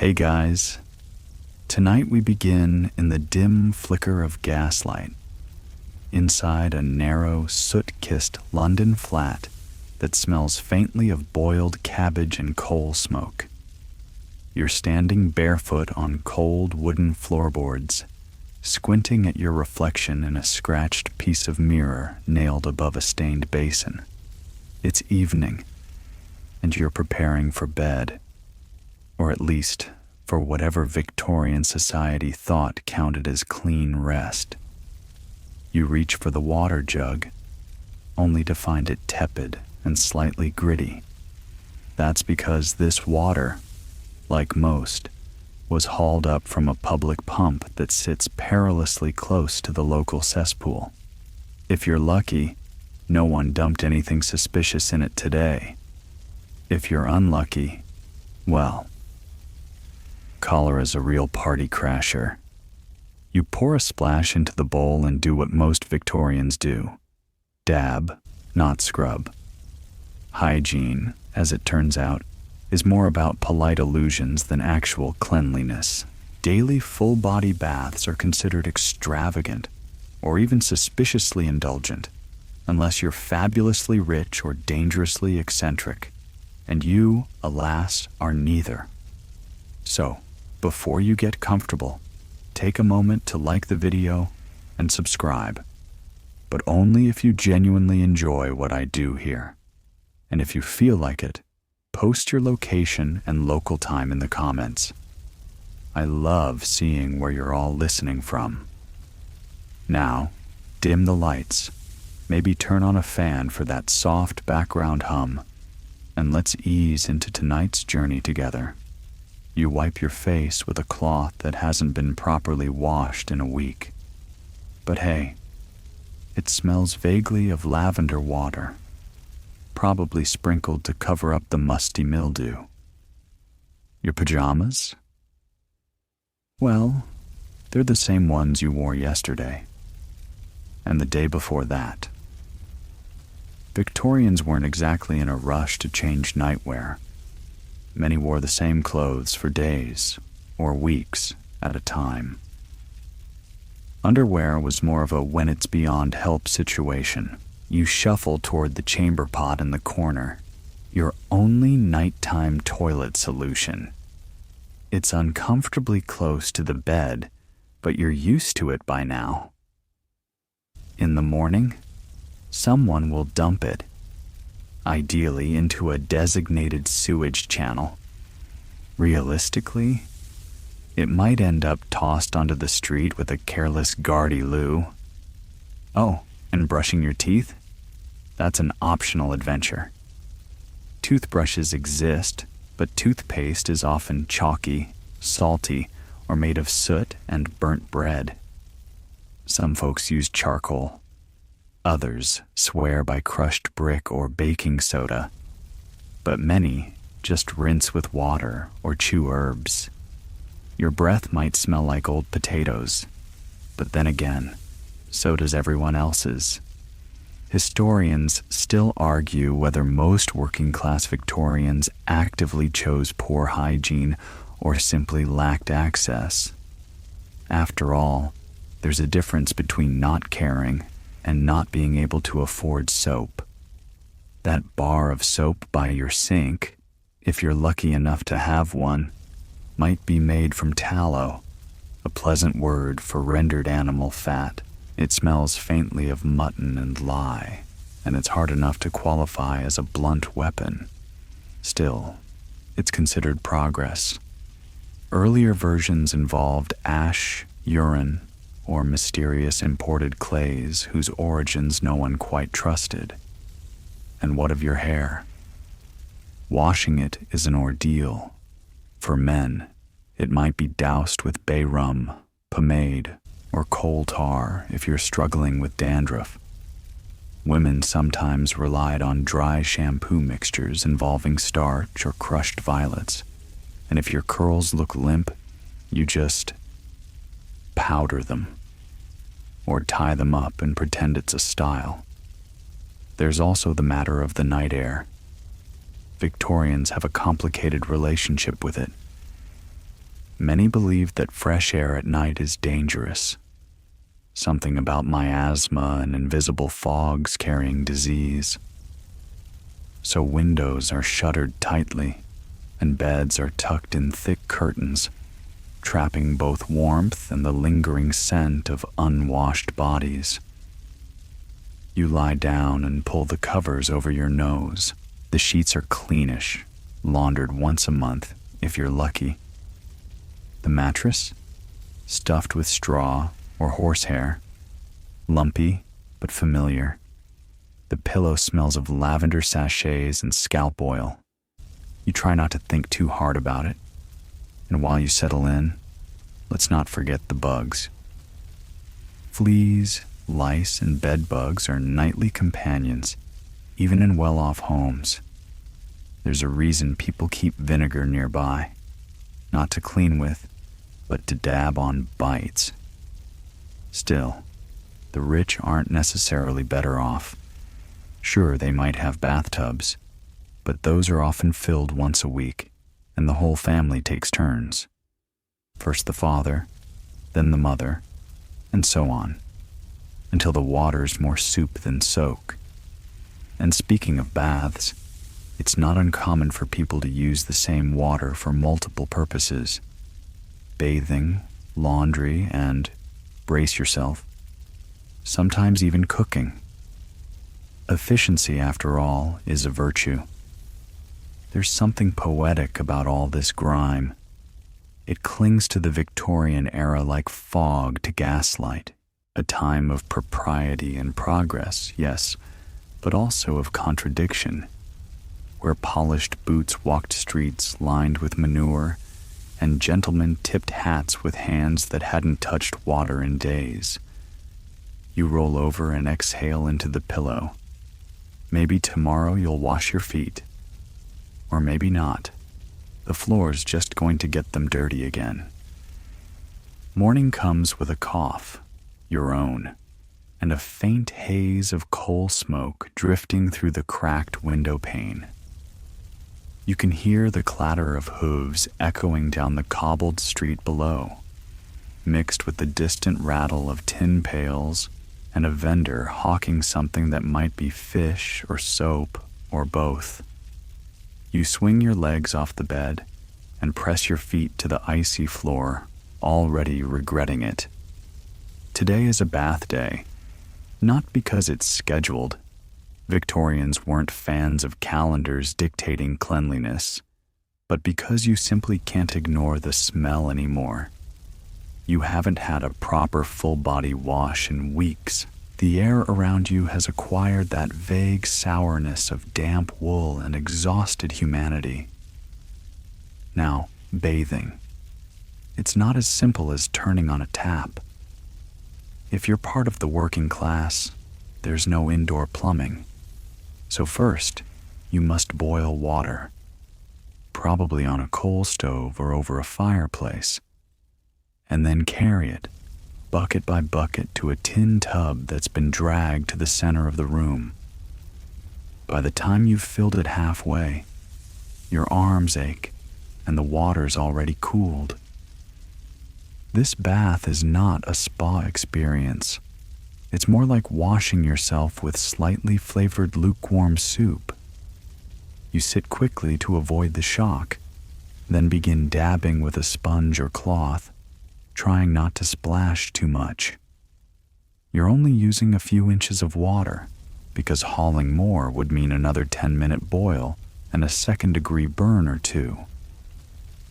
Hey guys, tonight we begin in the dim flicker of gaslight, inside a narrow, soot-kissed London flat that smells faintly of boiled cabbage and coal smoke. You're standing barefoot on cold wooden floorboards, squinting at your reflection in a scratched piece of mirror nailed above a stained basin. It's evening, and you're preparing for bed. Or at least for whatever Victorian society thought counted as clean rest. You reach for the water jug, only to find it tepid and slightly gritty. That's because this water, like most, was hauled up from a public pump that sits perilously close to the local cesspool. If you're lucky, no one dumped anything suspicious in it today. If you're unlucky, well, cholera's a real party crasher. You pour a splash into the bowl and do what most Victorians do. Dab, not scrub. Hygiene, as it turns out, is more about polite illusions than actual cleanliness. Daily full-body baths are considered extravagant or even suspiciously indulgent, unless you're fabulously rich or dangerously eccentric. And you, alas, are neither. So, before you get comfortable, take a moment to like the video and subscribe. But only if you genuinely enjoy what I do here. And if you feel like it, post your location and local time in the comments. I love seeing where you're all listening from. Now, dim the lights, maybe turn on a fan for that soft background hum, and let's ease into tonight's journey together. You wipe your face with a cloth that hasn't been properly washed in a week. But hey, it smells vaguely of lavender water, probably sprinkled to cover up the musty mildew. Your pajamas? Well, they're the same ones you wore yesterday, and the day before that. Victorians weren't exactly in a rush to change nightwear. Many wore the same clothes for days or weeks at a time. Underwear was more of a when it's beyond help situation. You shuffle toward the chamber pot in the corner, your only nighttime toilet solution. It's uncomfortably close to the bed, but you're used to it by now. In the morning, someone will dump it, ideally into a designated sewage channel. Realistically, it might end up tossed onto the street with a careless gardy-loo. Oh, and brushing your teeth? That's an optional adventure. Toothbrushes exist, but toothpaste is often chalky, salty, or made of soot and burnt bread. Some folks use charcoal. Others swear by crushed brick or baking soda, but many just rinse with water or chew herbs. Your breath might smell like old potatoes, but then again, so does everyone else's. Historians still argue whether most working-class Victorians actively chose poor hygiene or simply lacked access. After all, there's a difference between not caring and not being able to afford soap. That bar of soap by your sink, if you're lucky enough to have one, might be made from tallow, a pleasant word for rendered animal fat. It smells faintly of mutton and lye, and it's hard enough to qualify as a blunt weapon. Still, it's considered progress. Earlier versions involved ash, urine, or mysterious imported clays whose origins no one quite trusted. And what of your hair? Washing it is an ordeal. For men, it might be doused with bay rum, pomade, or coal tar if you're struggling with dandruff. Women sometimes relied on dry shampoo mixtures involving starch or crushed violets, and if your curls look limp, you just powder them, or tie them up and pretend it's a style. There's also the matter of the night air. Victorians have a complicated relationship with it. Many believe that fresh air at night is dangerous. Something about miasma and invisible fogs carrying disease. So windows are shuttered tightly, and beds are tucked in thick curtains, trapping both warmth and the lingering scent of unwashed bodies. You lie down and pull the covers over your nose. The sheets are cleanish, laundered once a month if you're lucky. The mattress? Stuffed with straw or horsehair. Lumpy, but familiar. The pillow smells of lavender sachets and scalp oil. You try not to think too hard about it. And while you settle in, let's not forget the bugs. Fleas, lice, and bed bugs are nightly companions, even in well-off homes. There's a reason people keep vinegar nearby, not to clean with, but to dab on bites. Still, the rich aren't necessarily better off. Sure, they might have bathtubs, but those are often filled once a week, and the whole family takes turns. First the father, then the mother, and so on, until the water's more soup than soak. And speaking of baths, it's not uncommon for people to use the same water for multiple purposes. Bathing, laundry, and, brace yourself, sometimes even cooking. Efficiency, after all, is a virtue. There's something poetic about all this grime. It clings to the Victorian era like fog to gaslight, a time of propriety and progress, yes, but also of contradiction, where polished boots walked streets lined with manure, and gentlemen tipped hats with hands that hadn't touched water in days. You roll over and exhale into the pillow. Maybe tomorrow you'll wash your feet. Or maybe not. The floor's just going to get them dirty again. Morning comes with a cough, your own, and a faint haze of coal smoke drifting through the cracked window pane. You can hear the clatter of hooves echoing down the cobbled street below, mixed with the distant rattle of tin pails and a vendor hawking something that might be fish or soap or both. You swing your legs off the bed and press your feet to the icy floor, already regretting it. Today is a bath day, not because it's scheduled. Victorians weren't fans of calendars dictating cleanliness, but because you simply can't ignore the smell anymore. You haven't had a proper full-body wash in weeks. The air around you has acquired that vague sourness of damp wool and exhausted humanity. Now, bathing. It's not as simple as turning on a tap. If you're part of the working class, there's no indoor plumbing. So first, you must boil water, probably on a coal stove or over a fireplace, and then carry it, bucket by bucket, to a tin tub that's been dragged to the center of the room. By the time you've filled it halfway, your arms ache and the water's already cooled. This bath is not a spa experience. It's more like washing yourself with slightly flavored lukewarm soup. You sit quickly to avoid the shock, then begin dabbing with a sponge or cloth, trying not to splash too much. You're only using a few inches of water, because hauling more would mean another 10-minute boil and a second-degree burn or two.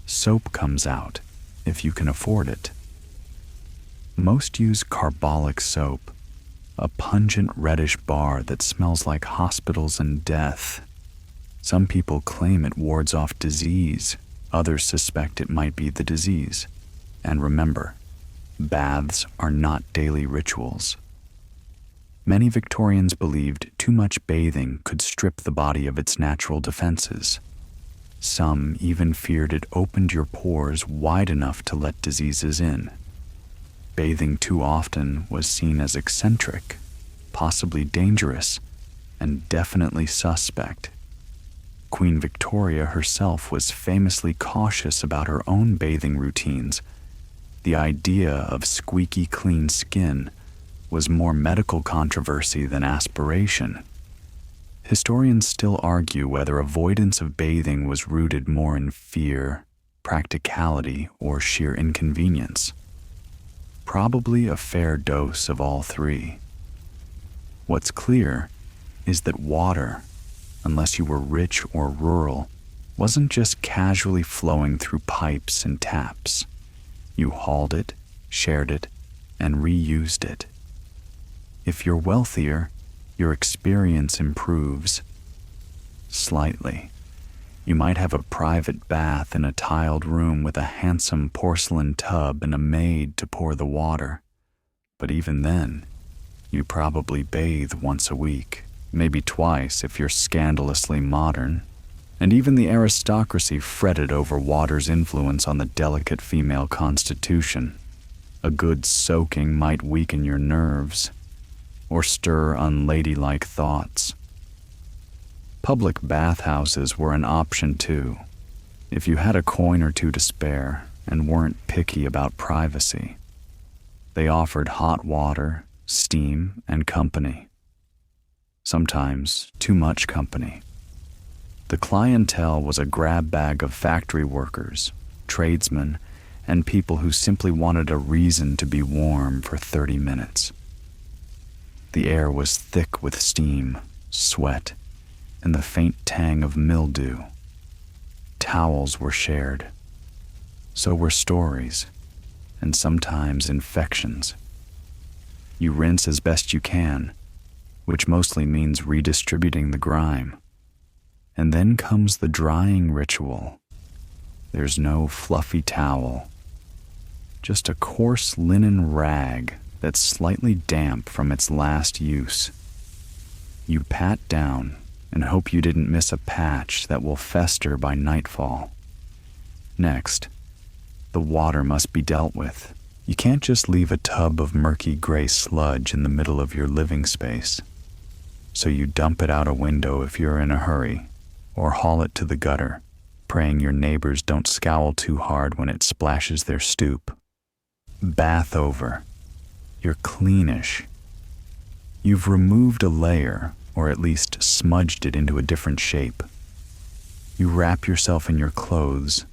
Soap comes out, if you can afford it. Most use carbolic soap, a pungent reddish bar that smells like hospitals and death. Some people claim it wards off disease, others suspect it might be the disease. And remember, baths are not daily rituals. Many Victorians believed too much bathing could strip the body of its natural defenses. Some even feared it opened your pores wide enough to let diseases in. Bathing too often was seen as eccentric, possibly dangerous, and definitely suspect. Queen Victoria herself was famously cautious about her own bathing routines. The idea of squeaky clean skin was more medical controversy than aspiration. Historians still argue whether avoidance of bathing was rooted more in fear, practicality, or sheer inconvenience. Probably a fair dose of all three. What's clear is that water, unless you were rich or rural, wasn't just casually flowing through pipes and taps. You hauled it, shared it, and reused it. If you're wealthier, your experience improves slightly. You might have a private bath in a tiled room with a handsome porcelain tub and a maid to pour the water. But even then, you probably bathe once a week, maybe twice if you're scandalously modern. And even the aristocracy fretted over water's influence on the delicate female constitution. A good soaking might weaken your nerves or stir unladylike thoughts. Public bathhouses were an option too, if you had a coin or two to spare and weren't picky about privacy. They offered hot water, steam, and company. Sometimes too much company. The clientele was a grab bag of factory workers, tradesmen, and people who simply wanted a reason to be warm for 30 minutes. The air was thick with steam, sweat, and the faint tang of mildew. Towels were shared. So were stories, and sometimes infections. You rinse as best you can, which mostly means redistributing the grime. And then comes the drying ritual. There's no fluffy towel, just a coarse linen rag that's slightly damp from its last use. You pat down and hope you didn't miss a patch that will fester by nightfall. Next, the water must be dealt with. You can't just leave a tub of murky gray sludge in the middle of your living space. So you dump it out a window if you're in a hurry, or haul it to the gutter, praying your neighbors don't scowl too hard when it splashes their stoop. Bath over. You're cleanish. You've removed a layer, or at least smudged it into a different shape. You wrap yourself in your clothes,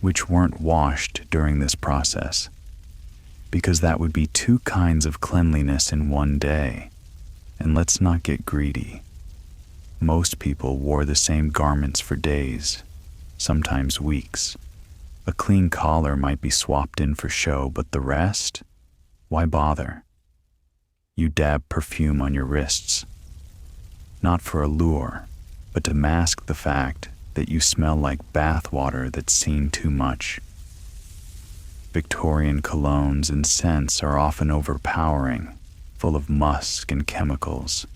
which weren't washed during this process, because that would be two kinds of cleanliness in one day. And let's not get greedy. Most people wore the same garments for days, sometimes weeks. A clean collar might be swapped in for show, but the rest? Why bother? You dab perfume on your wrists, not for allure, but to mask the fact that you smell like bath water that's seen too much. Victorian colognes and scents are often overpowering, full of musk and chemicals.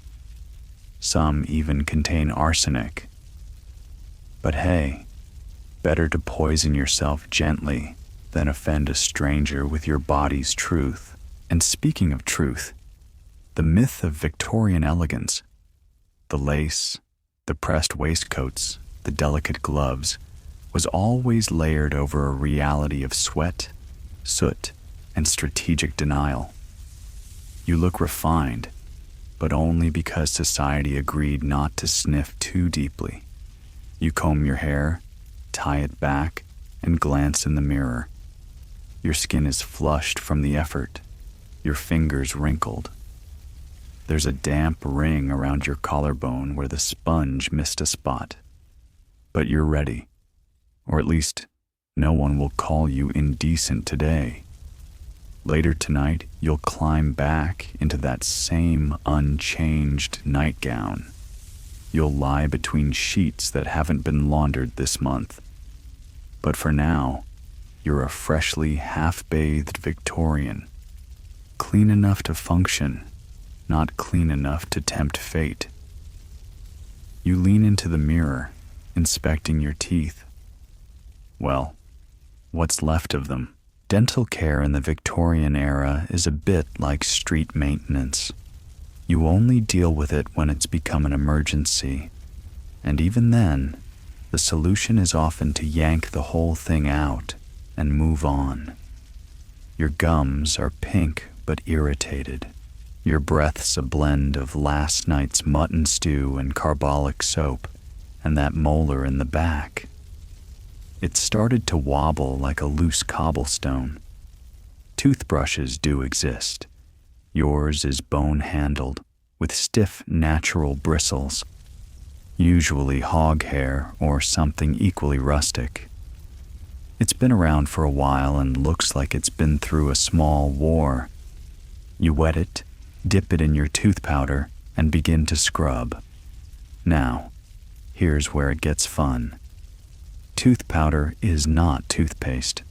Some even contain arsenic. But hey, better to poison yourself gently than offend a stranger with your body's truth. And speaking of truth, the myth of Victorian elegance, the lace, the pressed waistcoats, the delicate gloves, was always layered over a reality of sweat, soot, and strategic denial. You look refined, but only because society agreed not to sniff too deeply. You comb your hair, tie it back, and glance in the mirror. Your skin is flushed from the effort, your fingers wrinkled. There's a damp ring around your collarbone where the sponge missed a spot. But you're ready, or at least no one will call you indecent today. Later tonight, you'll climb back into that same unchanged nightgown. You'll lie between sheets that haven't been laundered this month. But for now, you're a freshly half-bathed Victorian, clean enough to function, not clean enough to tempt fate. You lean into the mirror, inspecting your teeth. Well, what's left of them? Dental care in the Victorian era is a bit like street maintenance. You only deal with it when it's become an emergency, And even then, the solution is often to yank the whole thing out and move on. Your gums are pink but irritated. Your breath's a blend of last night's mutton stew and carbolic soap, and that molar in the back. It started to wobble like a loose cobblestone. Toothbrushes do exist. Yours is bone-handled, with stiff, natural bristles, usually hog hair or something equally rustic. It's been around for a while and looks like it's been through a small war. You wet it, dip it in your tooth powder, and begin to scrub. Now, here's where it gets fun. Tooth powder is not toothpaste,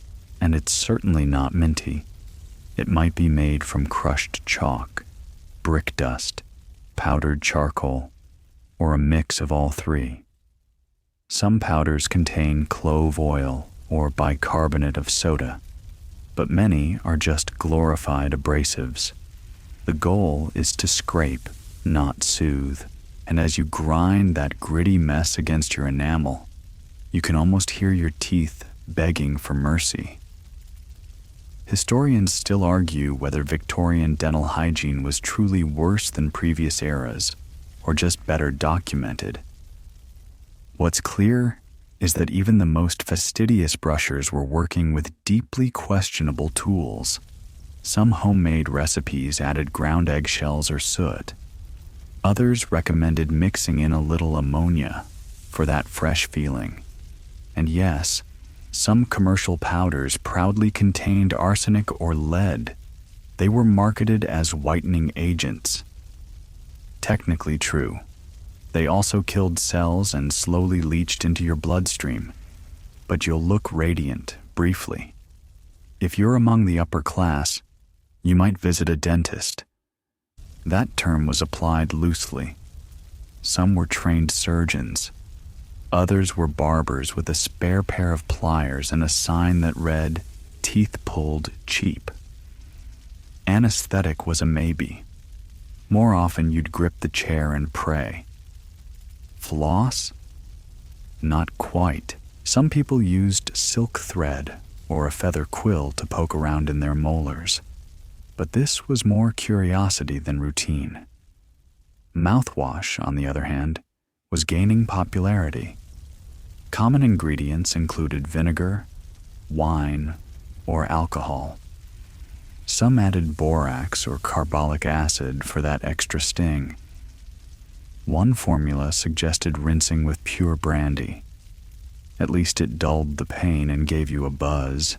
and it's certainly not minty. It might be made from crushed chalk, brick dust, powdered charcoal, or a mix of all three. Some powders contain clove oil or bicarbonate of soda, but many are just glorified abrasives. The goal is to scrape, not soothe, and as you grind that gritty mess against your enamel, you can almost hear your teeth begging for mercy. Historians still argue whether Victorian dental hygiene was truly worse than previous eras, or just better documented. What's clear is that even the most fastidious brushers were working with deeply questionable tools. Some homemade recipes added ground eggshells or soot. Others recommended mixing in a little ammonia for that fresh feeling. And yes, some commercial powders proudly contained arsenic or lead. They were marketed as whitening agents. Technically true. They also killed cells and slowly leached into your bloodstream. But you'll look radiant, briefly. If you're among the upper class, you might visit a dentist. That term was applied loosely. Some were trained surgeons. Others were barbers with a spare pair of pliers and a sign that read, "Teeth pulled cheap." Anesthetic was a maybe. More often you'd grip the chair and pray. Floss? Not quite. Some people used silk thread or a feather quill to poke around in their molars. But this was more curiosity than routine. Mouthwash, on the other hand, was gaining popularity. Common ingredients included vinegar, wine, or alcohol. Some added borax or carbolic acid for that extra sting. One formula suggested rinsing with pure brandy. At least it dulled the pain and gave you a buzz.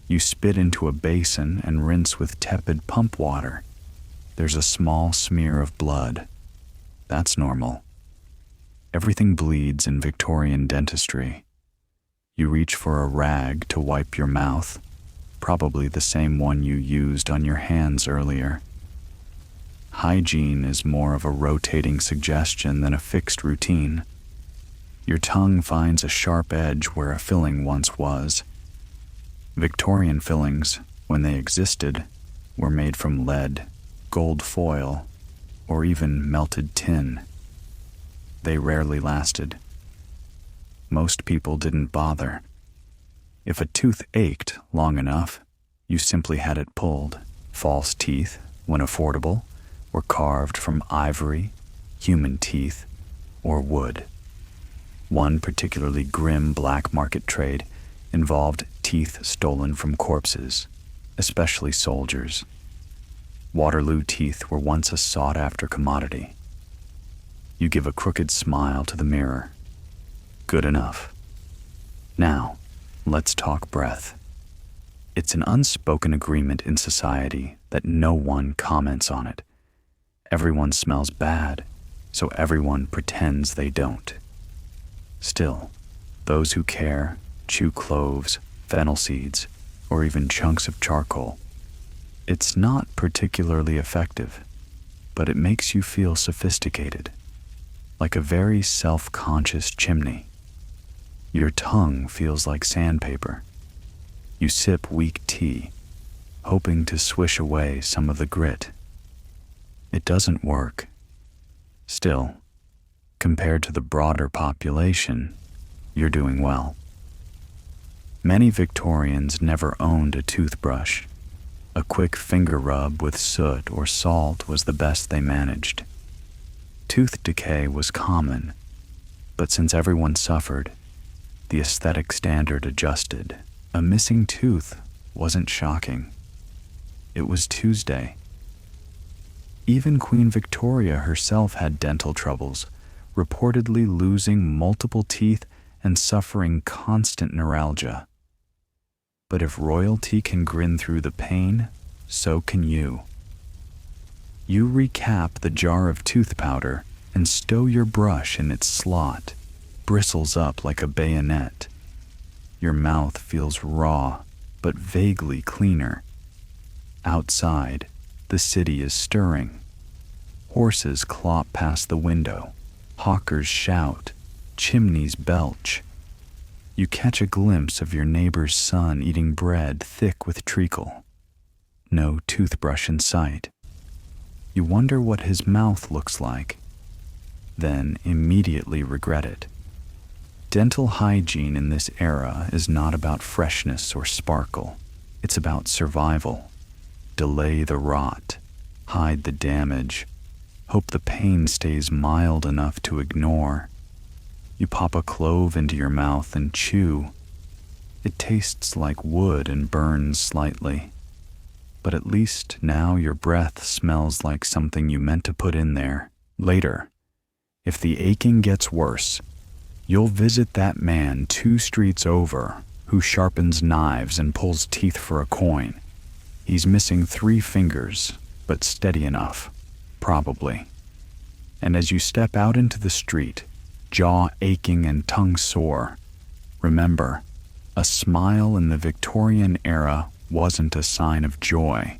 You spit into a basin and rinse with tepid pump water. There's a small smear of blood. That's normal. Everything bleeds in Victorian dentistry. You reach for a rag to wipe your mouth, probably the same one you used on your hands earlier. Hygiene is more of a rotating suggestion than a fixed routine. Your tongue finds a sharp edge where a filling once was. Victorian fillings, when they existed, were made from lead, gold foil, or even melted tin. They rarely lasted. Most people didn't bother. If a tooth ached long enough, you simply had it pulled. False teeth, when affordable, were carved from ivory, human teeth, or wood. One particularly grim black market trade involved teeth stolen from corpses, especially soldiers. Waterloo teeth were once a sought-after commodity. You give a crooked smile to the mirror. Good enough. Now, let's talk breath. It's an unspoken agreement in society that no one comments on it. Everyone smells bad, so everyone pretends they don't. Still, those who care chew cloves, fennel seeds, or even chunks of charcoal. It's not particularly effective, but it makes you feel sophisticated, like a very self-conscious chimney. Your tongue feels like sandpaper. You sip weak tea, hoping to swish away some of the grit. It doesn't work. Still, compared to the broader population, you're doing well. Many Victorians never owned a toothbrush. A quick finger rub with soot or salt was the best they managed. Tooth decay was common, but since everyone suffered, the aesthetic standard adjusted. A missing tooth wasn't shocking. It was Tuesday. Even Queen Victoria herself had dental troubles, reportedly losing multiple teeth and suffering constant neuralgia. But if royalty can grin through the pain, so can you. You recap the jar of tooth powder and stow your brush in its slot, bristles up like a bayonet. Your mouth feels raw, but vaguely cleaner. Outside, the city is stirring. Horses clop past the window, hawkers shout, chimneys belch. You catch a glimpse of your neighbor's son eating bread thick with treacle. No toothbrush in sight. You wonder what his mouth looks like, then immediately regret it. Dental hygiene in this era is not about freshness or sparkle. It's about survival. Delay the rot, hide the damage, hope the pain stays mild enough to ignore. You pop a clove into your mouth and chew. It tastes like wood and burns slightly. But at least now your breath smells like something you meant to put in there. Later, if the aching gets worse, you'll visit that man 2 streets over who sharpens knives and pulls teeth for a coin. He's missing 3 fingers, but steady enough, probably. And as you step out into the street, jaw aching and tongue sore, remember, a smile in the Victorian era wasn't a sign of joy.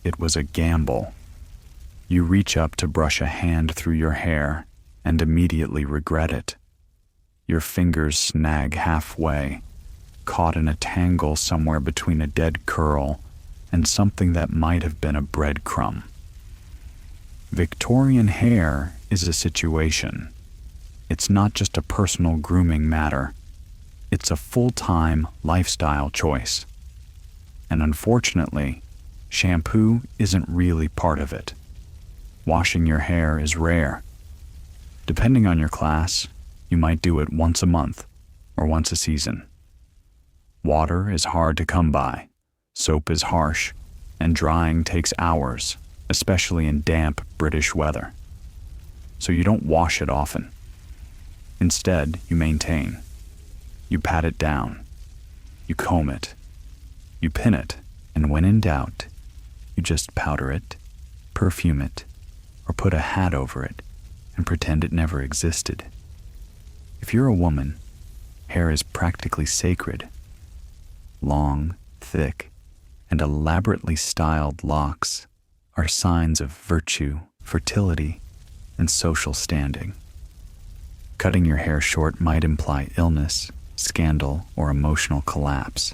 It was a gamble. You reach up to brush a hand through your hair and immediately regret it. Your fingers snag halfway, caught in a tangle somewhere between a dead curl and something that might have been a breadcrumb. Victorian hair is a situation. It's not just a personal grooming matter. It's a full-time lifestyle choice. And unfortunately, shampoo isn't really part of it. Washing your hair is rare. Depending on your class, you might do it once a month or once a season. Water is hard to come by, soap is harsh, and drying takes hours, especially in damp British weather. So you don't wash it often. Instead, you maintain. You pat it down. You comb it. You pin it, and when in doubt, you just powder it, perfume it, or put a hat over it and pretend it never existed. If you're a woman, hair is practically sacred. Long, thick, and elaborately styled locks are signs of virtue, fertility, and social standing. Cutting your hair short might imply illness, scandal, or emotional collapse,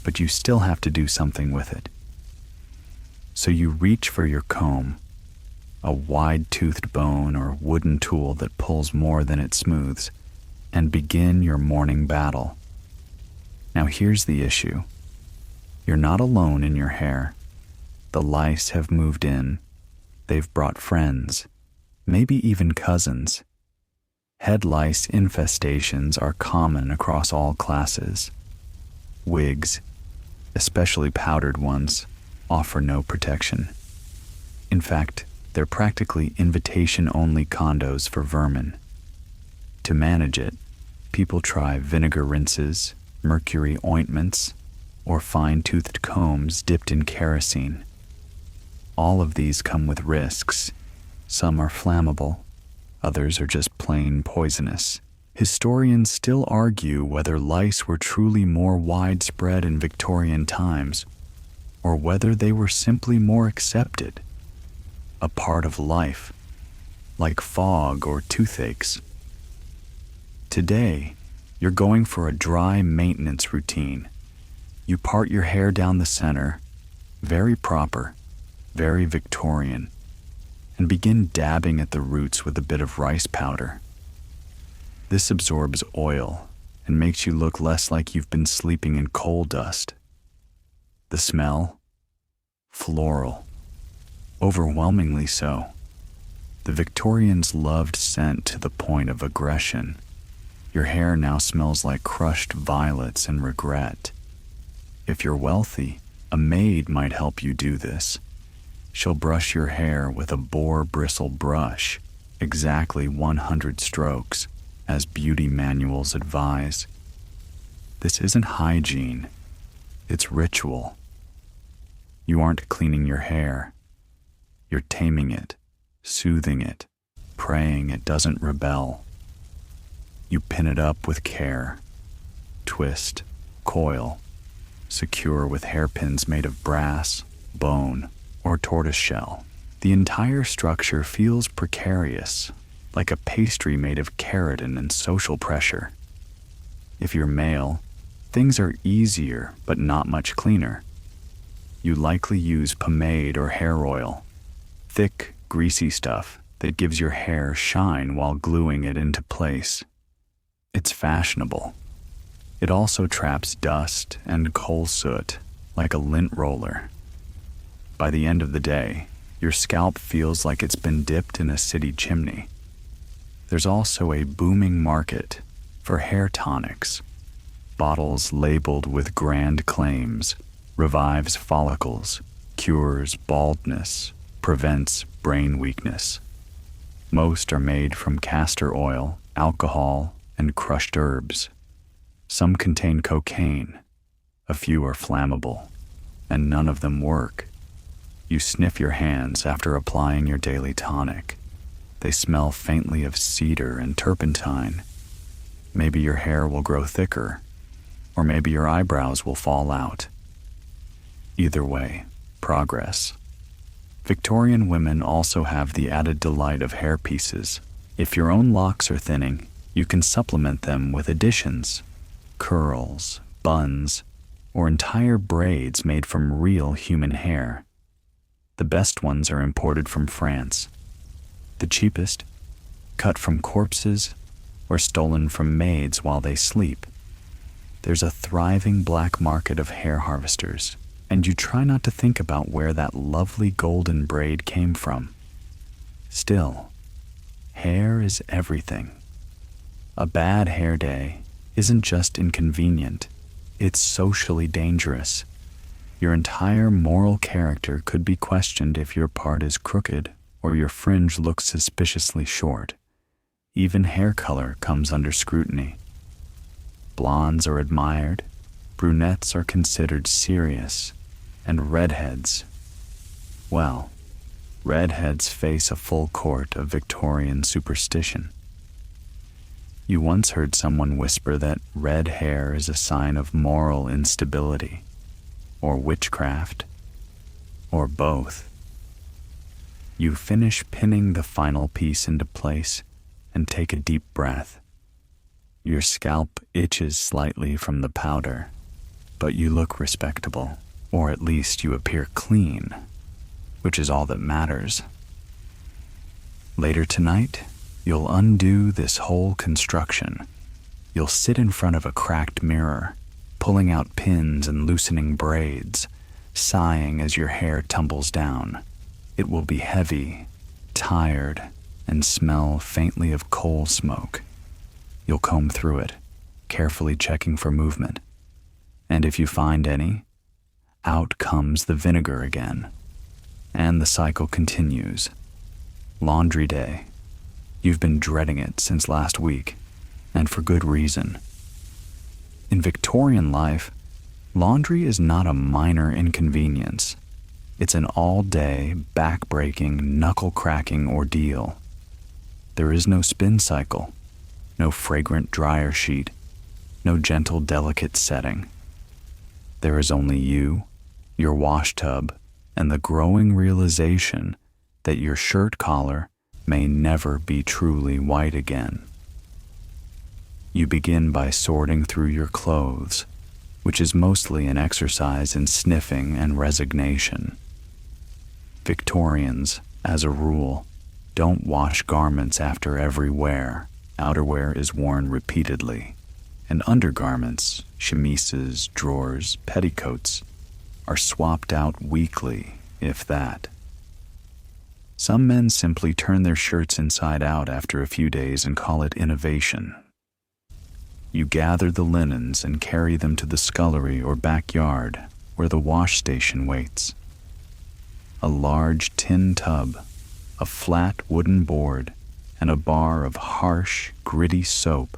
but you still have to do something with it. So you reach for your comb, a wide-toothed bone or wooden tool that pulls more than it smooths, and begin your morning battle. Now here's the issue. You're not alone in your hair. The lice have moved in. They've brought friends, maybe even cousins. Head lice infestations are common across all classes. Wigs, especially powdered ones, offer no protection. In fact, they're practically invitation-only condos for vermin. To manage it, people try vinegar rinses, mercury ointments, or fine-toothed combs dipped in kerosene. All of these come with risks. Some are flammable, others are just plain poisonous. Historians still argue whether lice were truly more widespread in Victorian times, or whether they were simply more accepted, a part of life, like fog or toothaches. Today, you're going for a dry maintenance routine. You part your hair down the center, very proper, very Victorian. and begin dabbing at the roots with a bit of rice powder. This absorbs oil and makes you look less like you've been sleeping in coal dust. The smell? Floral. Overwhelmingly so. The Victorians loved scent to the point of aggression. Your hair now smells like crushed violets and regret. If you're wealthy, a maid might help you do this. She'll brush your hair with a boar bristle brush, exactly 100 strokes, as beauty manuals advise. This isn't hygiene, it's ritual. You aren't cleaning your hair. You're taming it, soothing it, praying it doesn't rebel. You pin it up with care, twist, coil, secure with hairpins made of brass, bone, or tortoiseshell. The entire structure feels precarious, like a pastry made of keratin and social pressure. If you're male, things are easier but not much cleaner. You likely use pomade or hair oil, thick, greasy stuff that gives your hair shine while gluing it into place. It's fashionable. It also traps dust and coal soot like a lint roller. By the end of the day, your scalp feels like it's been dipped in a city chimney. There's also a booming market for hair tonics. Bottles labeled with grand claims: revives follicles, cures baldness, prevents brain weakness. Most are made from castor oil, alcohol, and crushed herbs. Some contain cocaine, a few are flammable, and none of them work. You sniff your hands after applying your daily tonic. They smell faintly of cedar and turpentine. Maybe your hair will grow thicker, or maybe your eyebrows will fall out. Either way, progress. Victorian women also have the added delight of hair pieces. If your own locks are thinning, you can supplement them with additions, curls, buns, or entire braids made from real human hair. The best ones are imported from France. The cheapest, cut from corpses or stolen from maids while they sleep. There's a thriving black market of hair harvesters, and you try not to think about where that lovely golden braid came from. Still, hair is everything. A bad hair day isn't just inconvenient, it's socially dangerous. Your entire moral character could be questioned if your part is crooked or your fringe looks suspiciously short. Even hair color comes under scrutiny. Blondes are admired, brunettes are considered serious, and redheads, well, redheads face a full court of Victorian superstition. You once heard someone whisper that red hair is a sign of moral instability, or witchcraft, or both. You finish pinning the final piece into place and take a deep breath. Your scalp itches slightly from the powder, but you look respectable, or at least you appear clean, which is all that matters. Later tonight, you'll undo this whole construction. You'll sit in front of a cracked mirror, pulling out pins and loosening braids, sighing as your hair tumbles down. It will be heavy, tired, and smell faintly of coal smoke. You'll comb through it, carefully checking for movement. And if you find any, out comes the vinegar again. And the cycle continues. Laundry day. You've been dreading it since last week, and for good reason. In Victorian life, laundry is not a minor inconvenience. It's an all-day, back-breaking, knuckle-cracking ordeal. There is no spin cycle, no fragrant dryer sheet, no gentle, delicate setting. There is only you, your wash tub, and the growing realization that your shirt collar may never be truly white again. You begin by sorting through your clothes, which is mostly an exercise in sniffing and resignation. Victorians, As a rule, don't wash garments after every wear. Outerwear is worn repeatedly, and undergarments, chemises, drawers, petticoats, are swapped out weekly, if that. Some men simply turn their shirts inside out after a few days and call it innovation. You gather the linens and carry them to the scullery or backyard where the wash station waits. A large tin tub, a flat wooden board, and a bar of harsh, gritty soap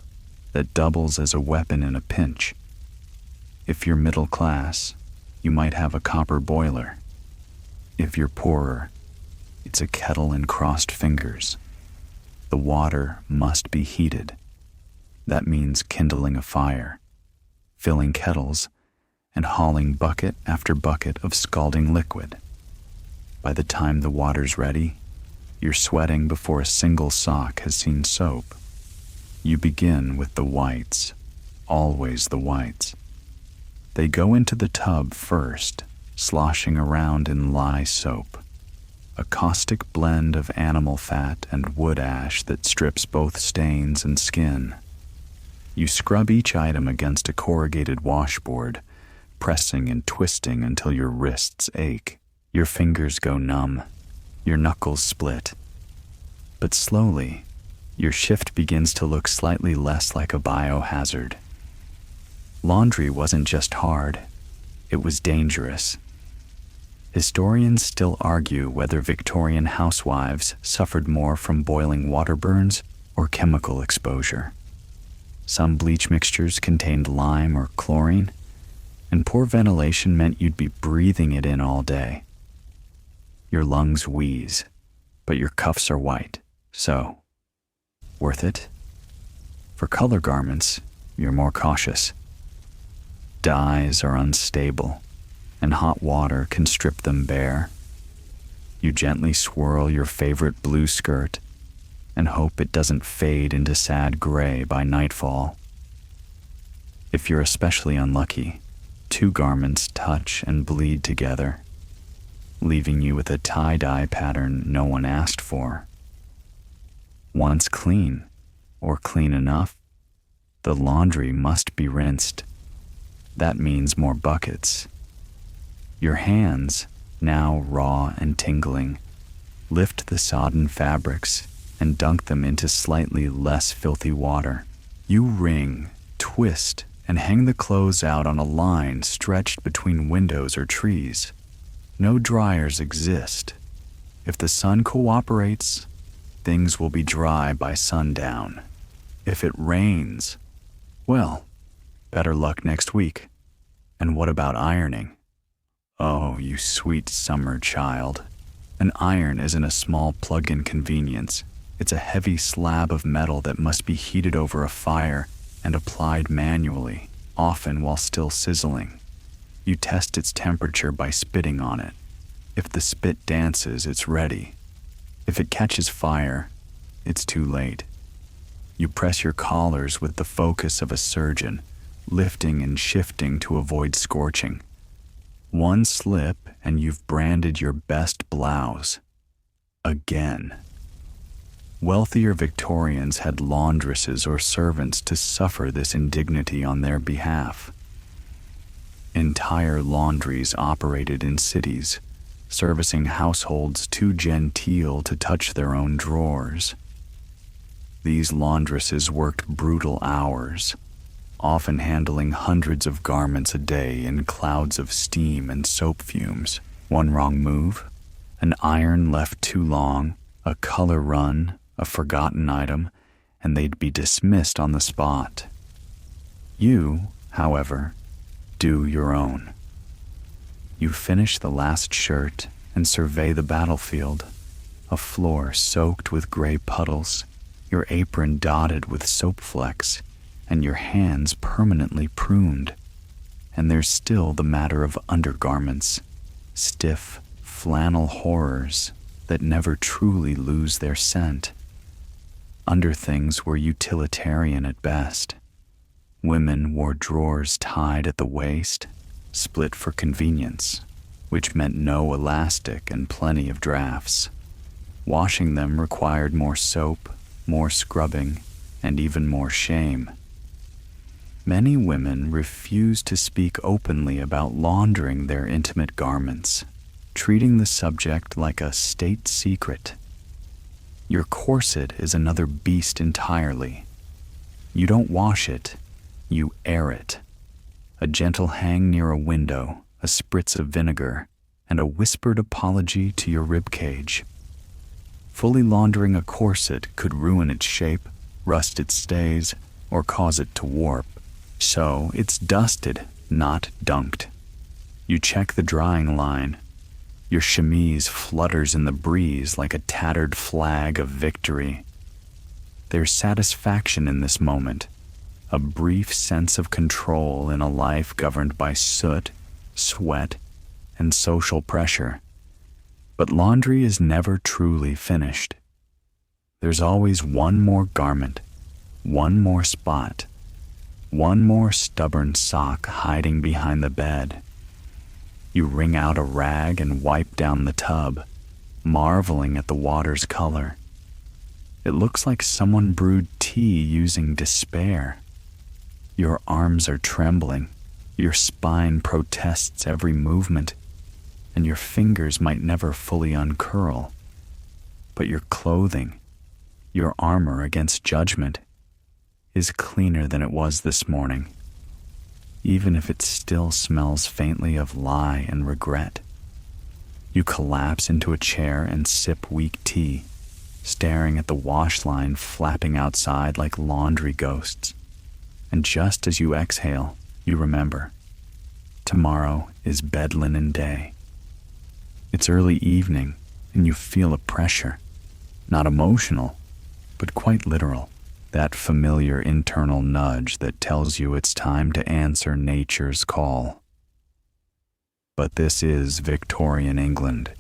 that doubles as a weapon in a pinch. If you're middle class, you might have a copper boiler. If you're poorer, it's a kettle and crossed fingers. The water must be heated. That means kindling a fire, filling kettles, and hauling bucket after bucket of scalding liquid. By the time the water's ready, you're sweating before a single sock has seen soap. You begin with the whites, always the whites. They go into the tub first, sloshing around in lye soap, a caustic blend of animal fat and wood ash that strips both stains and skin. You scrub each item against a corrugated washboard, pressing and twisting until your wrists ache. Your fingers go numb, your knuckles split. But slowly, your shift begins to look slightly less like a biohazard. Laundry wasn't just hard, it was dangerous. Historians still argue whether Victorian housewives suffered more from boiling water burns or chemical exposure. Some bleach mixtures contained lime or chlorine, and poor ventilation meant you'd be breathing it in all day. Your lungs wheeze, but your cuffs are white, so worth it? For color garments, you're more cautious. Dyes are unstable, and hot water can strip them bare. You gently swirl your favorite blue skirt and hope it doesn't fade into sad gray by nightfall. If you're especially unlucky, 2 garments touch and bleed together, leaving you with a tie-dye pattern no one asked for. Once clean, or clean enough, the laundry must be rinsed. That means more buckets. Your hands, now raw and tingling, lift the sodden fabrics and dunk them into slightly less filthy water. You wring, twist, and hang the clothes out on a line stretched between windows or trees. No dryers exist. If the sun cooperates, things will be dry by sundown. If it rains, well, better luck next week. And what about ironing? Oh, you sweet summer child. An iron isn't a small plug-in convenience. It's a heavy slab of metal that must be heated over a fire and applied manually, often while still sizzling. You test its temperature by spitting on it. If the spit dances, it's ready. If it catches fire, it's too late. You press your collars with the focus of a surgeon, lifting and shifting to avoid scorching. One slip and you've branded your best blouse. Again. Wealthier Victorians had laundresses or servants to suffer this indignity on their behalf. Entire laundries operated in cities, servicing households too genteel to touch their own drawers. These laundresses worked brutal hours, often handling hundreds of garments a day in clouds of steam and soap fumes. One wrong move, an iron left too long, a color run, a forgotten item, and they'd be dismissed on the spot. You, however, do your own. You finish the last shirt and survey the battlefield, a floor soaked with gray puddles, your apron dotted with soap flecks, and your hands permanently pruned. And there's still the matter of undergarments, stiff flannel horrors that never truly lose their scent. Underthings were utilitarian at best. Women wore drawers tied at the waist, split for convenience, which meant no elastic and plenty of drafts. Washing them required more soap, more scrubbing, and even more shame. Many women refuse to speak openly about laundering their intimate garments, treating the subject like a state secret. Your corset is another beast entirely. You don't wash it, you air it. A gentle hang near a window, a spritz of vinegar, and a whispered apology to your ribcage. Fully laundering a corset could ruin its shape, rust its stays, or cause it to warp. So it's dusted, not dunked. You check the drying line. Your chemise flutters in the breeze like a tattered flag of victory. There's satisfaction in this moment, a brief sense of control in a life governed by soot, sweat, and social pressure. But laundry is never truly finished. There's always one more garment, one more spot, one more stubborn sock hiding behind the bed. You wring out a rag and wipe down the tub, marveling at the water's color. It looks like someone brewed tea using despair. Your arms are trembling, your spine protests every movement, and your fingers might never fully uncurl. But your clothing, your armor against judgment, is cleaner than it was this morning, even if it still smells faintly of lie and regret. You collapse into a chair and sip weak tea, staring at the wash line flapping outside like laundry ghosts. And just as you exhale, you remember, tomorrow is bed linen day. It's early evening, and you feel a pressure, not emotional, but quite literal. That familiar internal nudge that tells you it's time to answer nature's call. But this is Victorian England,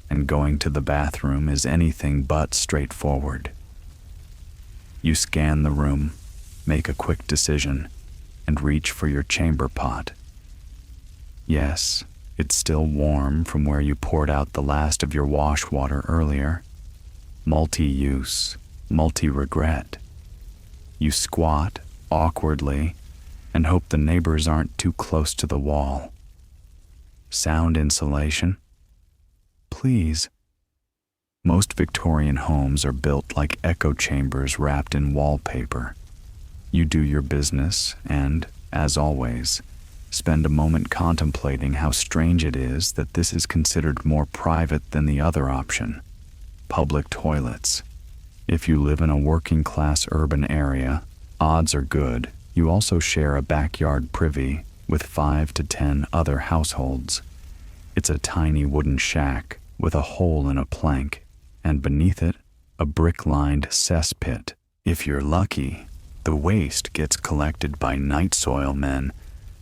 and going to the bathroom is anything but straightforward. You scan the room, make a quick decision, and reach for your chamber pot. Yes, it's still warm from where you poured out the last of your wash water earlier. Multi-use, multi-regret. You squat awkwardly and hope the neighbors aren't too close to the wall. Sound insulation? Please. Most Victorian homes are built like echo chambers wrapped in wallpaper. You do your business and, as always, spend a moment contemplating how strange it is that this is considered more private than the other option, public toilets. If you live in a working-class urban area, odds are good you also share a backyard privy with 5 to 10 other households. It's a tiny wooden shack with a hole in a plank, and beneath it, a brick-lined cesspit. If you're lucky, the waste gets collected by night soil men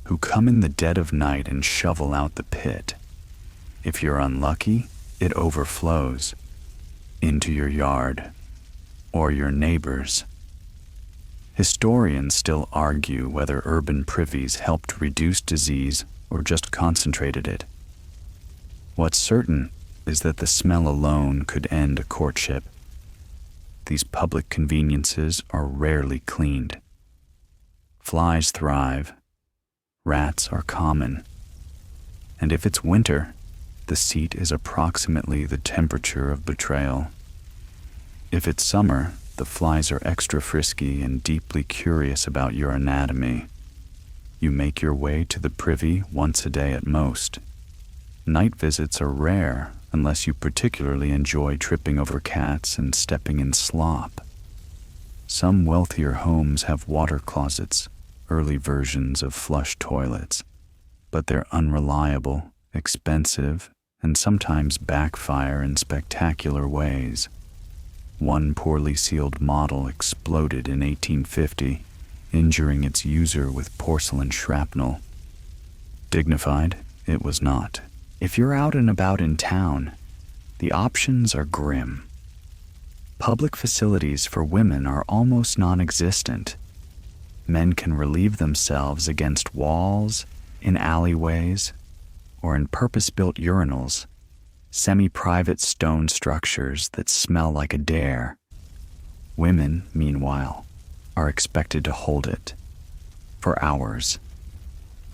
who come in the dead of night and shovel out the pit. If you're unlucky, it overflows into your yard or your neighbors. Historians still argue whether urban privies helped reduce disease or just concentrated it. What's certain is that the smell alone could end a courtship. These public conveniences are rarely cleaned. Flies thrive. Rats are common. And if it's winter, the seat is approximately the temperature of betrayal. If it's summer, the flies are extra frisky and deeply curious about your anatomy. You make your way to the privy once a day at most. Night visits are rare unless you particularly enjoy tripping over cats and stepping in slop. Some wealthier homes have water closets, early versions of flush toilets, but they're unreliable, expensive, and sometimes backfire in spectacular ways. One poorly sealed model exploded in 1850, injuring its user with porcelain shrapnel. Dignified, it was not. If you're out and about in town, the options are grim. Public facilities for women are almost non-existent. Men can relieve themselves against walls, in alleyways, or in purpose-built urinals. semi-private stone structures that smell like a dare. Women, meanwhile, are expected to hold it for hours,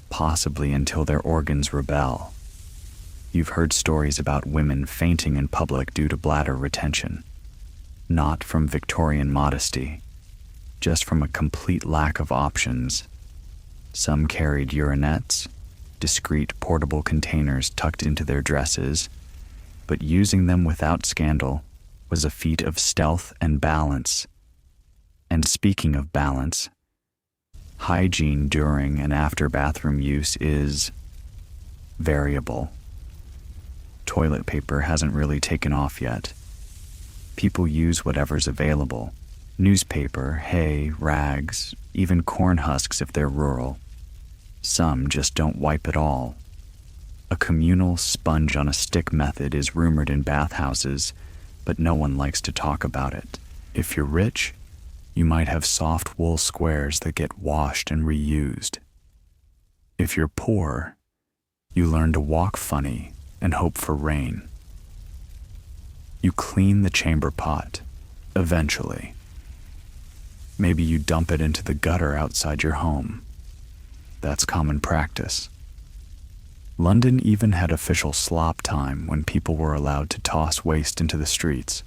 possibly until their organs rebel. You've heard stories about women fainting in public due to bladder retention, not from Victorian modesty, just from a complete lack of options. Some carried urinettes, discreet portable containers tucked into their dresses, but using them without scandal was a feat of stealth and balance. And speaking of balance, hygiene during and after bathroom use is variable. Toilet paper hasn't really taken off yet. People use whatever's available: newspaper, hay, rags, even corn husks if they're rural. Some just don't wipe at all. A communal sponge-on-a-stick method is rumored in bathhouses, but no one likes to talk about it. If you're rich, you might have soft wool squares that get washed and reused. If you're poor, you learn to walk funny and hope for rain. You clean the chamber pot, eventually. Maybe you dump it into the gutter outside your home. That's common practice. London even had official slop time when people were allowed to toss waste into the streets,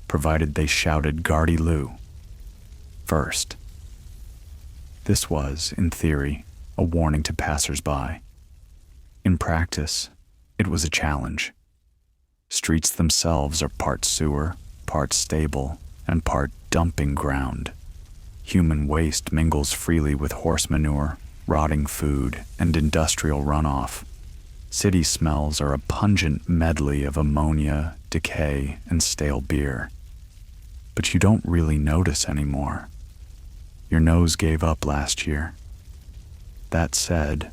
provided they shouted "Gardy Lou" first. This was, in theory, a warning to passers-by. In practice, it was a challenge. Streets themselves are part sewer, part stable, and part dumping ground. Human waste mingles freely with horse manure, rotting food, and industrial runoff. City smells are a pungent medley of ammonia, decay, and stale beer. But you don't really notice anymore. Your nose gave up last year. That said,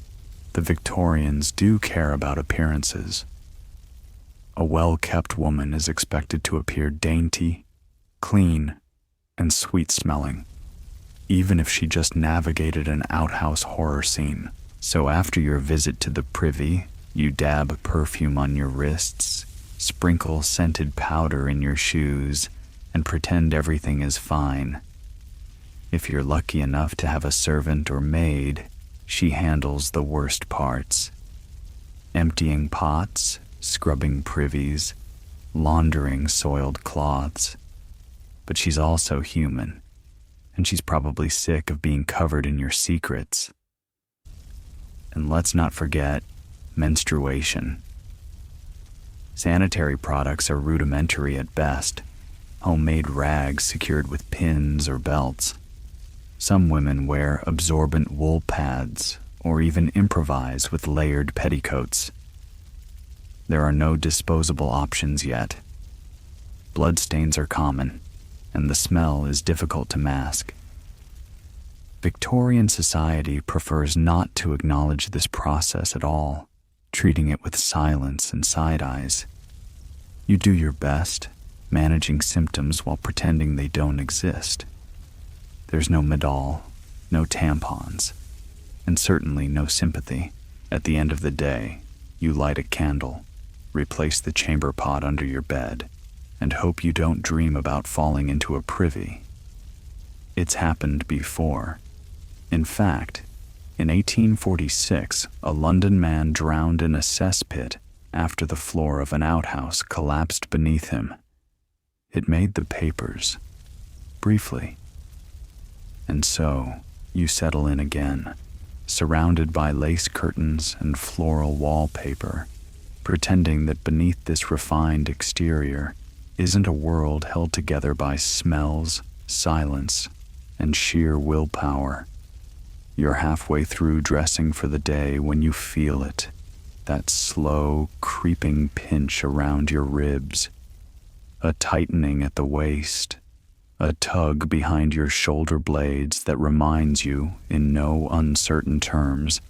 the Victorians do care about appearances. A well-kept woman is expected to appear dainty, clean, and sweet-smelling, even if she just navigated an outhouse horror scene. So after your visit to the privy, you dab perfume on your wrists, sprinkle scented powder in your shoes, and pretend everything is fine. If you're lucky enough to have a servant or maid, she handles the worst parts: emptying pots, scrubbing privies, laundering soiled cloths. But she's also human, and she's probably sick of being covered in your secrets. And let's not forget menstruation. Sanitary products are rudimentary at best, homemade rags secured with pins or belts. Some women wear absorbent wool pads or even improvise with layered petticoats. There are no disposable options yet. Bloodstains are common, and the smell is difficult to mask. Victorian society prefers not to acknowledge this process at all, treating it with silence and side eyes. You do your best, managing symptoms while pretending they don't exist. There's no Midol, no tampons, and certainly no sympathy. At the end of the day, you light a candle, replace the chamber pot under your bed, and hope you don't dream about falling into a privy. It's happened before. In fact, in 1846, a London man drowned in a cesspit after the floor of an outhouse collapsed beneath him. It made the papers, briefly. And so, you settle in again, surrounded by lace curtains and floral wallpaper, pretending that beneath this refined exterior isn't a world held together by smells, silence, and sheer willpower. You're halfway through dressing for the day when you feel it, that slow, creeping pinch around your ribs, a tightening at the waist, a tug behind your shoulder blades that reminds you, in no uncertain terms,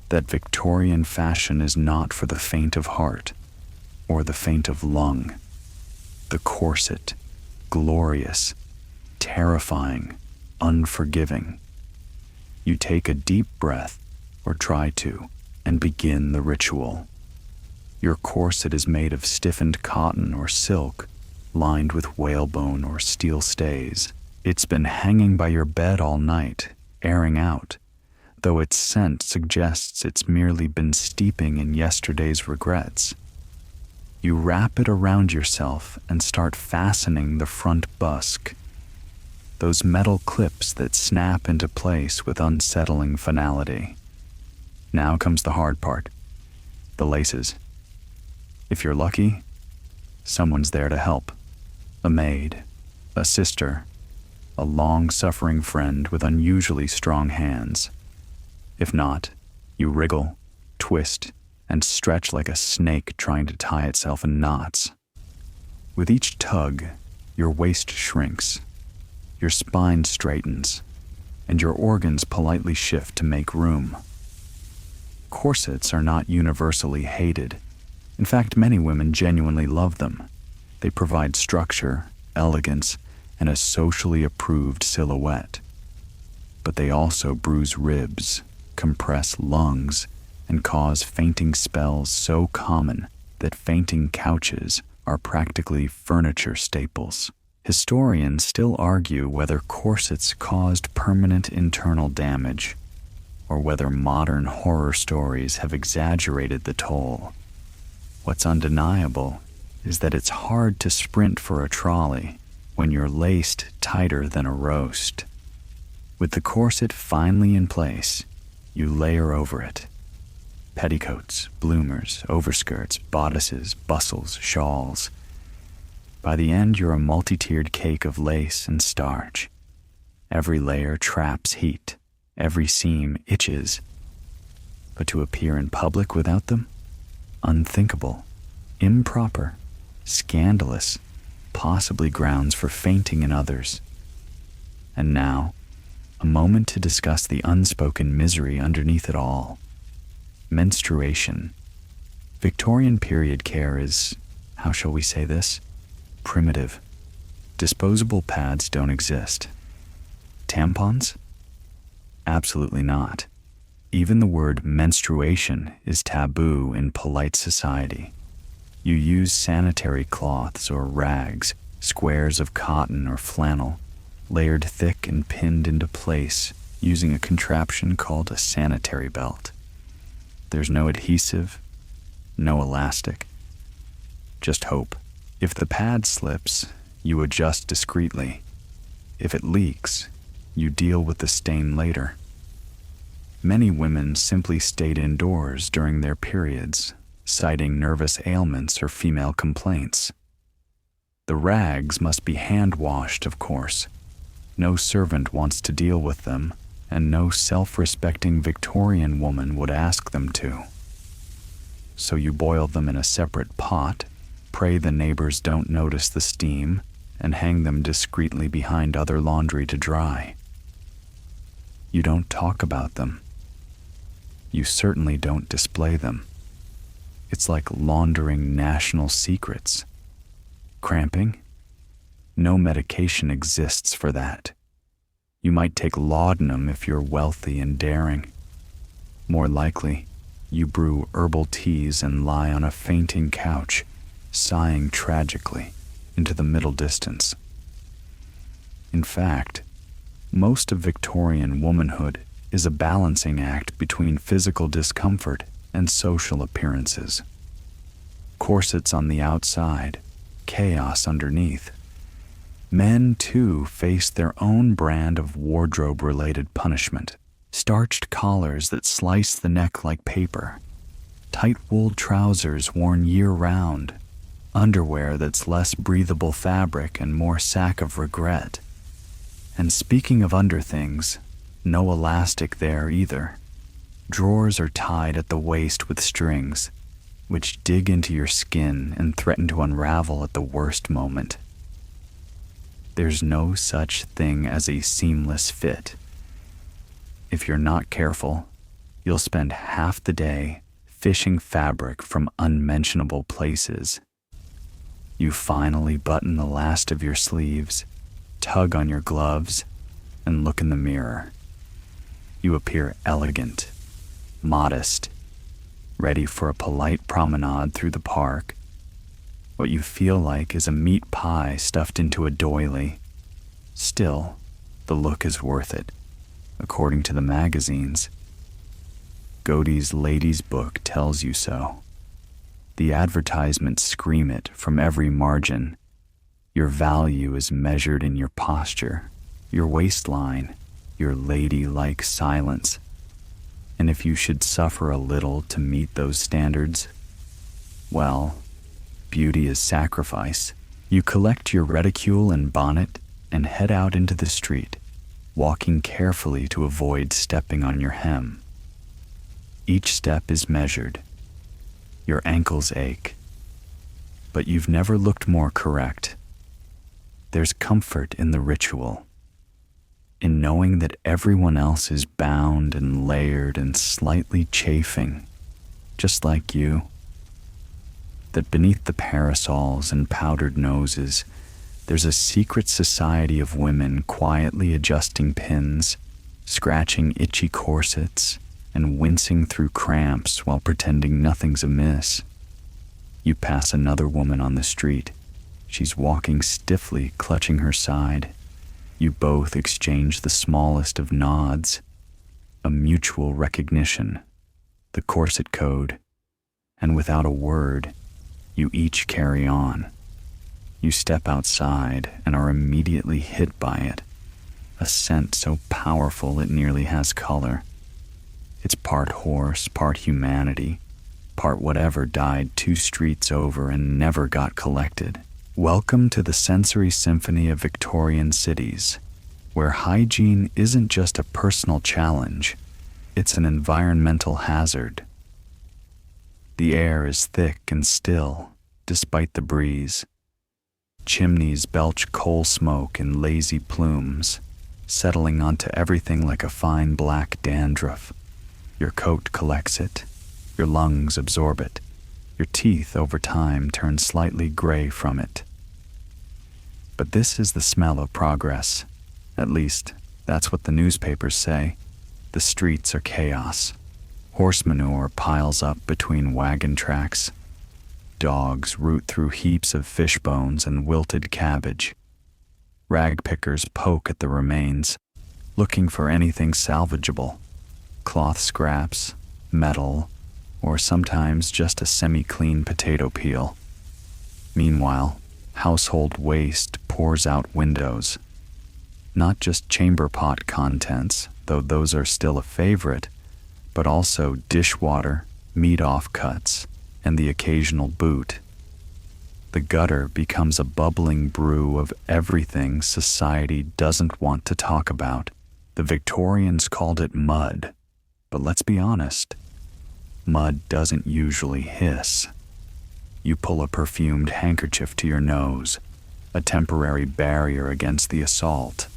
that Victorian fashion is not for the faint of heart or the faint of lung. The corset, glorious, terrifying, unforgiving. You take a deep breath, or try to, and begin the ritual. Your corset is made of stiffened cotton or silk, lined with whalebone or steel stays. It's been hanging by your bed all night, airing out, though its scent suggests it's merely been steeping in yesterday's regrets. You wrap it around yourself and start fastening the front busk, those metal clips that snap into place with unsettling finality. Now comes the hard part, the laces. If you're lucky, someone's there to help. A maid, a sister, a long-suffering friend with unusually strong hands. If not, you wriggle, twist, and stretch like a snake trying to tie itself in knots. With each tug, your waist shrinks, your spine straightens, and your organs politely shift to make room. Corsets are not universally hated. In fact, many women genuinely love them. They provide structure, elegance, and a socially approved silhouette. But they also bruise ribs, compress lungs, and cause fainting spells so common that fainting couches are practically furniture staples. Historians still argue whether corsets caused permanent internal damage, or whether modern horror stories have exaggerated the toll. What's undeniable is that it's hard to sprint for a trolley when you're laced tighter than a roast. With the corset finally in place, you layer over it. Petticoats, bloomers, overskirts, bodices, bustles, shawls. By the end, you're a multi-tiered cake of lace and starch. Every layer traps heat. Every seam itches. But to appear in public without them? Unthinkable, improper, scandalous, possibly grounds for fainting in others. And now, a moment to discuss the unspoken misery underneath it all. Menstruation. Victorian period care is, how shall we say this? Primitive. Disposable pads don't exist. Tampons? Absolutely not. Even the word menstruation is taboo in polite society. You use sanitary cloths or rags, squares of cotton or flannel, layered thick and pinned into place using a contraption called a sanitary belt. There's no adhesive, no elastic, just hope. If the pad slips, you adjust discreetly. If it leaks, you deal with the stain later. Many women simply stayed indoors during their periods, citing nervous ailments or female complaints. The rags must be hand-washed, of course. No servant wants to deal with them, and no self-respecting Victorian woman would ask them to. So you boil them in a separate pot, pray the neighbors don't notice the steam, and hang them discreetly behind other laundry to dry. You don't talk about them. You certainly don't display them. It's like laundering national secrets. Cramping? No medication exists for that. You might take laudanum if you're wealthy and daring. More likely, you brew herbal teas and lie on a fainting couch, sighing tragically into the middle distance. In fact, most of Victorian womanhood is a balancing act between physical discomfort and social appearances. Corsets on the outside, chaos underneath. Men, too, face their own brand of wardrobe-related punishment. Starched collars that slice the neck like paper. Tight-wooled trousers worn year-round. Underwear that's less breathable fabric and more sack of regret. And speaking of underthings, no elastic there either. Drawers are tied at the waist with strings, which dig into your skin and threaten to unravel at the worst moment. There's no such thing as a seamless fit. If you're not careful, you'll spend half the day fishing fabric from unmentionable places. You finally button the last of your sleeves, tug on your gloves, and look in the mirror. You appear elegant, modest, ready for a polite promenade through the park. What you feel like is a meat pie stuffed into a doily. Still, the look is worth it, according to the magazines. Godey's Lady's Book tells you so. The advertisements scream it from every margin. Your value is measured in your posture, your waistline, your ladylike silence. And if you should suffer a little to meet those standards, well, beauty is sacrifice. You collect your reticule and bonnet and head out into the street, walking carefully to avoid stepping on your hem. Each step is measured. Your ankles ache, but you've never looked more correct. There's comfort in the ritual, in knowing that everyone else is bound and layered and slightly chafing, just like you. That beneath the parasols and powdered noses, there's a secret society of women quietly adjusting pins, scratching itchy corsets, and wincing through cramps while pretending nothing's amiss. You pass another woman on the street. She's walking stiffly, clutching her side. You both exchange the smallest of nods, a mutual recognition, the corset code, and without a word, you each carry on. You step outside and are immediately hit by it, a scent so powerful it nearly has color. It's part horse, part humanity, part whatever died 2 streets over and never got collected. Welcome to the sensory symphony of Victorian cities, where hygiene isn't just a personal challenge, it's an environmental hazard. The air is thick and still, despite the breeze. Chimneys belch coal smoke in lazy plumes, settling onto everything like a fine black dandruff. Your coat collects it, your lungs absorb it, your teeth over time turn slightly gray from it. But this is the smell of progress. At least, that's what the newspapers say. The streets are chaos. Horse manure piles up between wagon tracks. Dogs root through heaps of fish bones and wilted cabbage. Rag pickers poke at the remains, looking for anything salvageable. Cloth scraps, metal, or sometimes just a semi-clean potato peel. Meanwhile, household waste pours out windows. Not just chamber pot contents, though those are still a favorite, but also dishwater, meat offcuts, and the occasional boot. The gutter becomes a bubbling brew of everything society doesn't want to talk about. The Victorians called it mud. But let's be honest, mud doesn't usually hiss. You pull a perfumed handkerchief to your nose, a temporary barrier against the assault.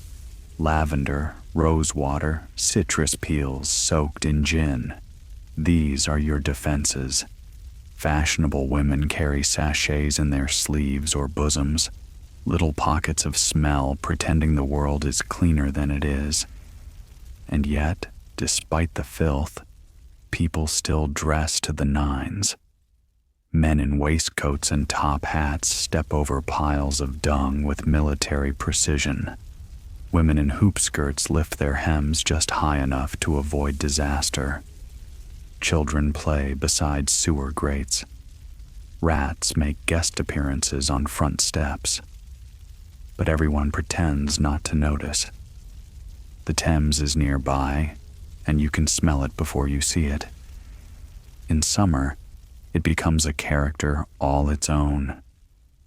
Lavender, rosewater, citrus peels soaked in gin. These are your defenses. Fashionable women carry sachets in their sleeves or bosoms, little pockets of smell pretending the world is cleaner than it is. And yet, despite the filth, people still dress to the nines. Men in waistcoats and top hats step over piles of dung with military precision. Women in hoop skirts lift their hems just high enough to avoid disaster. Children play beside sewer grates. Rats make guest appearances on front steps. But everyone pretends not to notice. The Thames is nearby, and you can smell it before you see it. In summer, it becomes a character all its own.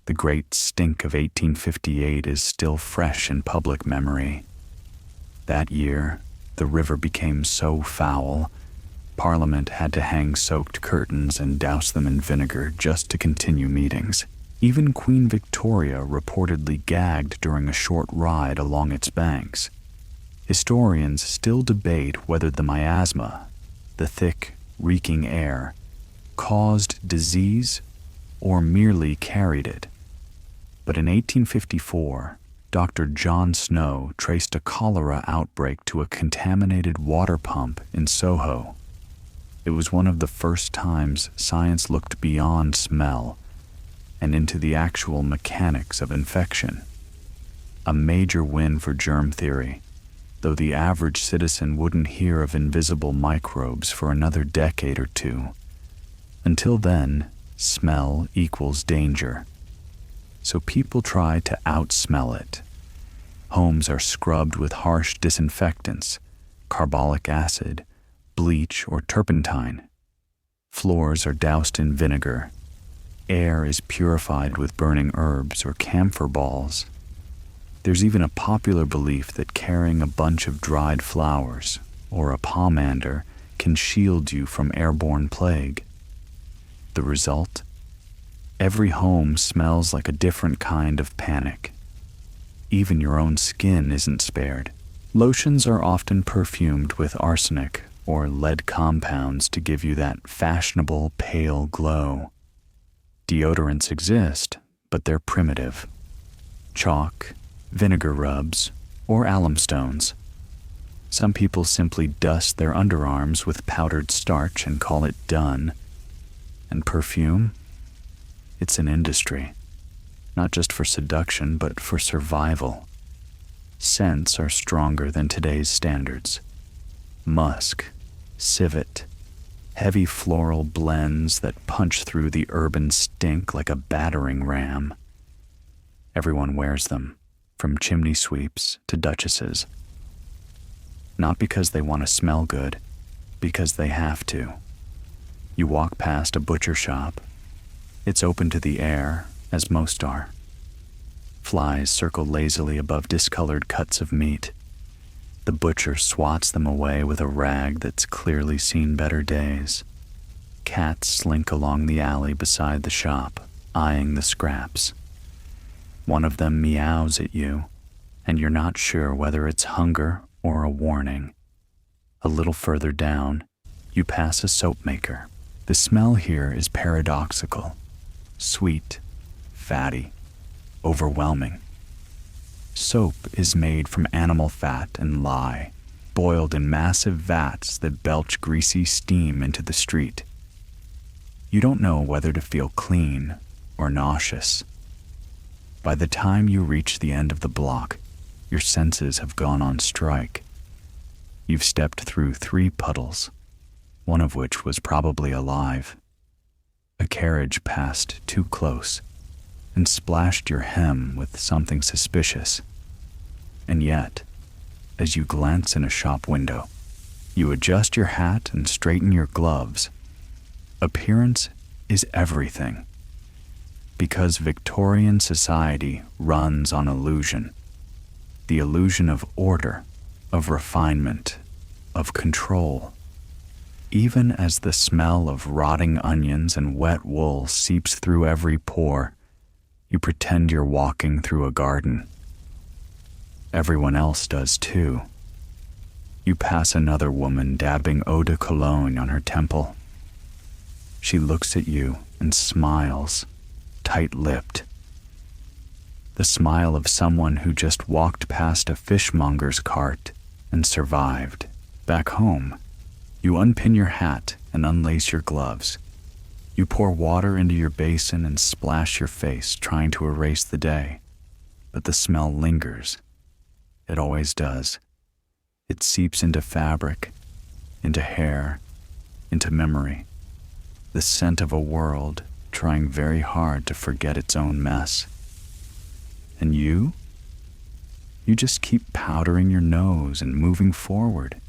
The great stink of 1858 is still fresh in public memory. That year, the river became so foul, Parliament had to hang soaked curtains and douse them in vinegar just to continue meetings. Even Queen Victoria reportedly gagged during a short ride along its banks. Historians still debate whether the miasma, the thick, reeking air, caused disease or merely carried it. But in 1854, Dr. John Snow traced a cholera outbreak to a contaminated water pump in Soho. It was one of the first times science looked beyond smell and into the actual mechanics of infection. A major win for germ theory, though the average citizen wouldn't hear of invisible microbes for another decade or two. Until then, smell equals danger. So people try to outsmell it. Homes are scrubbed with harsh disinfectants, carbolic acid, bleach, or turpentine. Floors are doused in vinegar. Air is purified with burning herbs or camphor balls. There's even a popular belief that carrying a bunch of dried flowers or a pomander can shield you from airborne plague. The result? Every home smells like a different kind of panic. Even your own skin isn't spared. Lotions are often perfumed with arsenic or lead compounds to give you that fashionable pale glow. Deodorants exist, but they're primitive. Chalk, vinegar rubs, or alum stones. Some people simply dust their underarms with powdered starch and call it done. And perfume? It's an industry, not just for seduction, but for survival. Scents are stronger than today's standards. Musk, civet, heavy floral blends that punch through the urban stink like a battering ram. Everyone wears them, from chimney sweeps to duchesses. Not because they want to smell good, because they have to. You walk past a butcher shop. It's open to the air, as most are. Flies circle lazily above discolored cuts of meat. The butcher swats them away with a rag that's clearly seen better days. Cats slink along the alley beside the shop, eyeing the scraps. One of them meows at you, and you're not sure whether it's hunger or a warning. A little further down, you pass a soap maker. The smell here is paradoxical. Sweet, fatty, overwhelming. Soap is made from animal fat and lye, boiled in massive vats that belch greasy steam into the street. You don't know whether to feel clean or nauseous. By the time you reach the end of the block, your senses have gone on strike. You've stepped through 3 puddles, one of which was probably alive. A carriage passed too close and splashed your hem with something suspicious. And yet, as you glance in a shop window, you adjust your hat and straighten your gloves. Appearance is everything. Because Victorian society runs on illusion. The illusion of order, of refinement, of control. Even as the smell of rotting onions and wet wool seeps through every pore, you pretend you're walking through a garden. Everyone else does too. You pass another woman dabbing eau de cologne on her temple. She looks at you and smiles, tight-lipped. The smile of someone who just walked past a fishmonger's cart and survived. Back home, you unpin your hat and unlace your gloves. You pour water into your basin and splash your face, trying to erase the day. But the smell lingers. It always does. It seeps into fabric, into hair, into memory. The scent of a world trying very hard to forget its own mess. And you? You just keep powdering your nose and moving forward.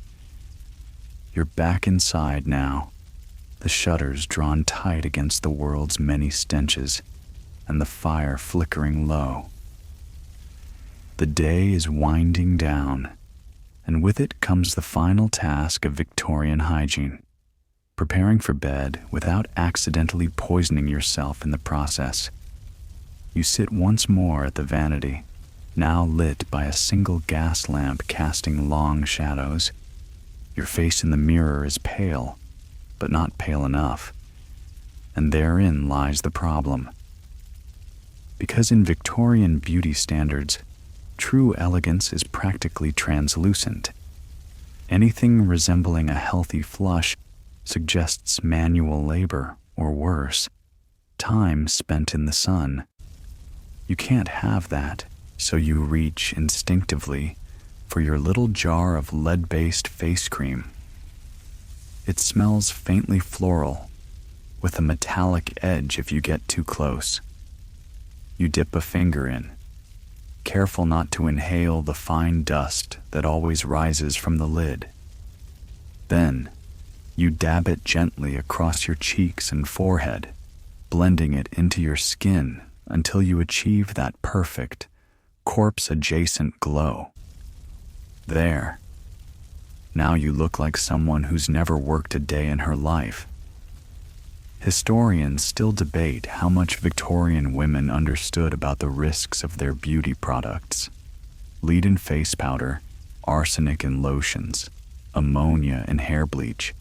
You're back inside now, the shutters drawn tight against the world's many stenches, and the fire flickering low. The day is winding down, and with it comes the final task of Victorian hygiene, preparing for bed without accidentally poisoning yourself in the process. You sit once more at the vanity, now lit by a single gas lamp casting long shadows. Your face in the mirror is pale, but not pale enough. And therein lies the problem. Because in Victorian beauty standards, true elegance is practically translucent. Anything resembling a healthy flush suggests manual labor, or worse, time spent in the sun. You can't have that, so you reach instinctively for your little jar of lead-based face cream. It smells faintly floral, with a metallic edge if you get too close. You dip a finger in, careful not to inhale the fine dust that always rises from the lid. Then, you dab it gently across your cheeks and forehead, blending it into your skin until you achieve that perfect, corpse-adjacent glow. There. Now you look like someone who's never worked a day in her life. Historians still debate how much Victorian women understood about the risks of their beauty products. Lead in face powder, arsenic in lotions, ammonia in hair bleach.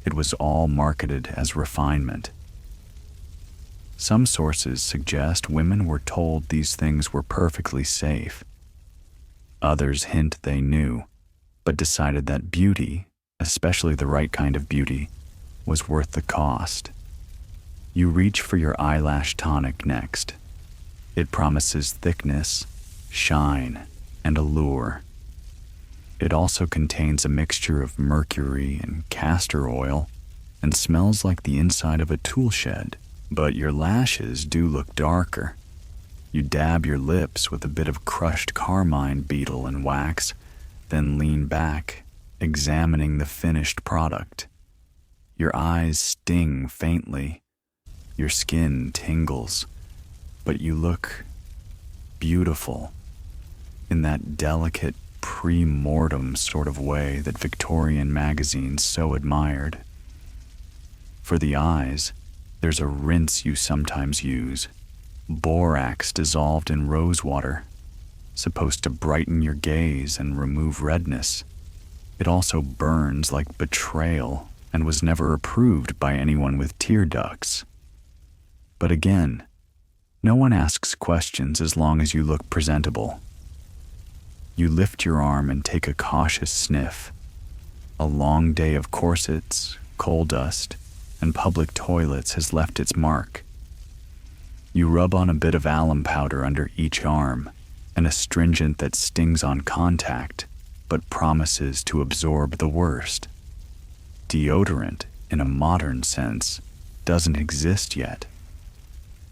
It was all marketed as refinement. Some sources suggest women were told these things were perfectly safe. Others hint they knew, but decided that beauty, especially the right kind of beauty, was worth the cost. You reach for your eyelash tonic next. It promises thickness, shine, and allure. It also contains a mixture of mercury and castor oil and smells like the inside of a tool shed, but your lashes do look darker. You dab your lips with a bit of crushed carmine beetle and wax, then lean back, examining the finished product. Your eyes sting faintly. Your skin tingles, but you look beautiful in that delicate pre-mortem sort of way that Victorian magazines so admired. For the eyes, there's a rinse you sometimes use, borax dissolved in rose water, supposed to brighten your gaze and remove redness. It also burns like betrayal and was never approved by anyone with tear ducts. But again, no one asks questions as long as you look presentable. You lift your arm and take a cautious sniff. A long day of corsets, coal dust, and public toilets has left its mark. You rub on a bit of alum powder under each arm, an astringent that stings on contact, but promises to absorb the worst. Deodorant, in a modern sense, doesn't exist yet.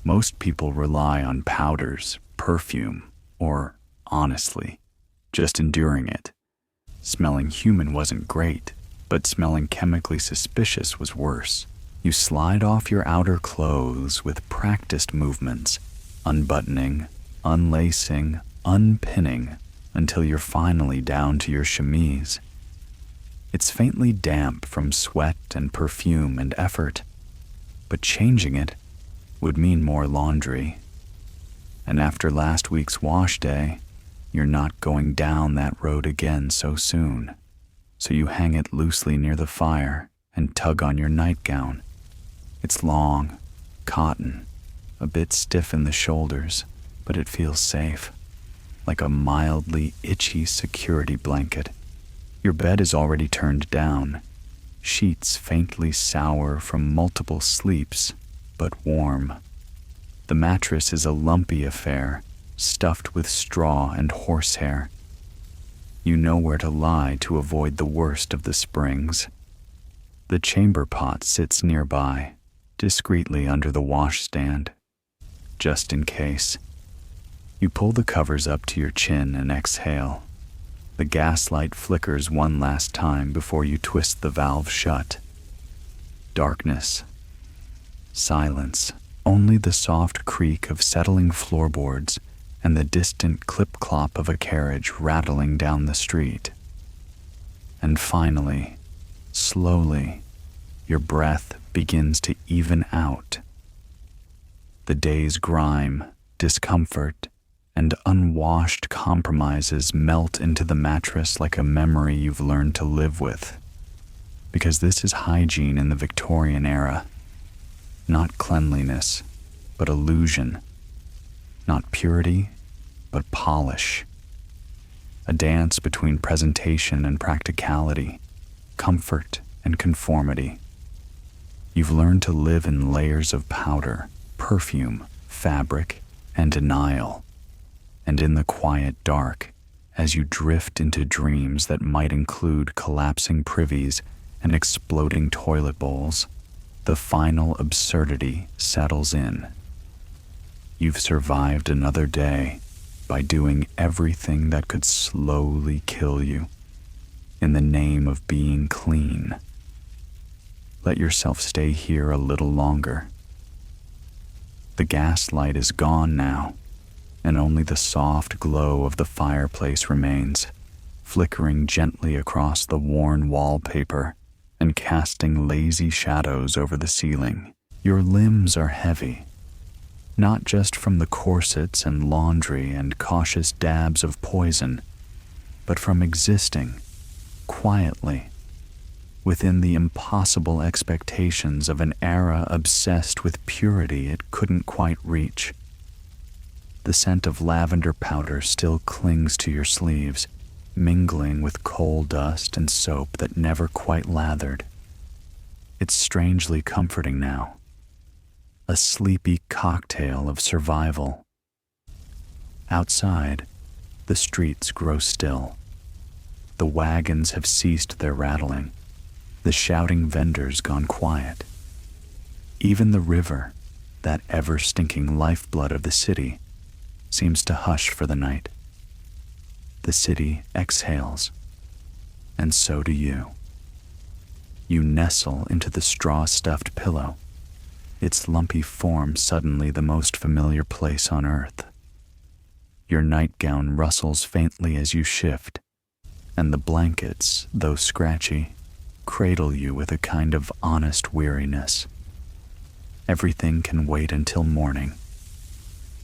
Most people rely on powders, perfume, or, honestly, just enduring it. Smelling human wasn't great, but smelling chemically suspicious was worse. You slide off your outer clothes with practiced movements, unbuttoning, unlacing, unpinning, until you're finally down to your chemise. It's faintly damp from sweat and perfume and effort, but changing it would mean more laundry. And after last week's wash day, you're not going down that road again so soon. So you hang it loosely near the fire and tug on your nightgown. It's long, cotton, a bit stiff in the shoulders, but it feels safe, like a mildly itchy security blanket. Your bed is already turned down, sheets faintly sour from multiple sleeps, but warm. The mattress is a lumpy affair, stuffed with straw and horsehair. You know where to lie to avoid the worst of the springs. The chamber pot sits nearby, discreetly under the washstand, just in case. You pull the covers up to your chin and exhale. The gas light flickers one last time before you twist the valve shut. Darkness. Silence. Only the soft creak of settling floorboards and the distant clip-clop of a carriage rattling down the street. And finally, slowly, your breath begins to even out. The day's grime, discomfort, and unwashed compromises melt into the mattress like a memory you've learned to live with. Because this is hygiene in the Victorian era. Not cleanliness, but illusion. Not purity, but polish. A dance between presentation and practicality, comfort and conformity. You've learned to live in layers of powder, perfume, fabric, and denial. And in the quiet dark, as you drift into dreams that might include collapsing privies and exploding toilet bowls, the final absurdity settles in. You've survived another day by doing everything that could slowly kill you in the name of being clean. Let yourself stay here a little longer. The gas light is gone now, and only the soft glow of the fireplace remains, flickering gently across the worn wallpaper and casting lazy shadows over the ceiling. Your limbs are heavy, not just from the corsets and laundry and cautious dabs of poison, but from existing quietly within the impossible expectations of an era obsessed with purity it couldn't quite reach. The scent of lavender powder still clings to your sleeves, mingling with coal dust and soap that never quite lathered. It's strangely comforting now, a sleepy cocktail of survival. Outside, the streets grow still. The wagons have ceased their rattling, the shouting vendors gone quiet. Even the river, that ever-stinking lifeblood of the city, seems to hush for the night. The city exhales, and so do you. You nestle into the straw-stuffed pillow, its lumpy form suddenly the most familiar place on earth. Your nightgown rustles faintly as you shift, and the blankets, though scratchy, cradle you with a kind of honest weariness. Everything can wait until morning.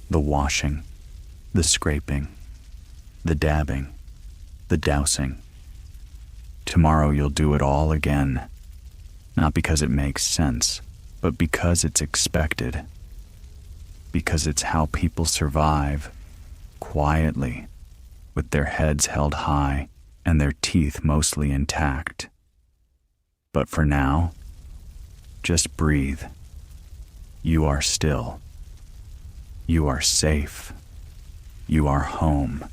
The washing, the scraping, the dabbing, the dousing. Tomorrow you'll do it all again, not because it makes sense, but because it's expected. Because it's how people survive, quietly, with their heads held high and their teeth mostly intact. But for now, just breathe. You are still. You are safe. You are home.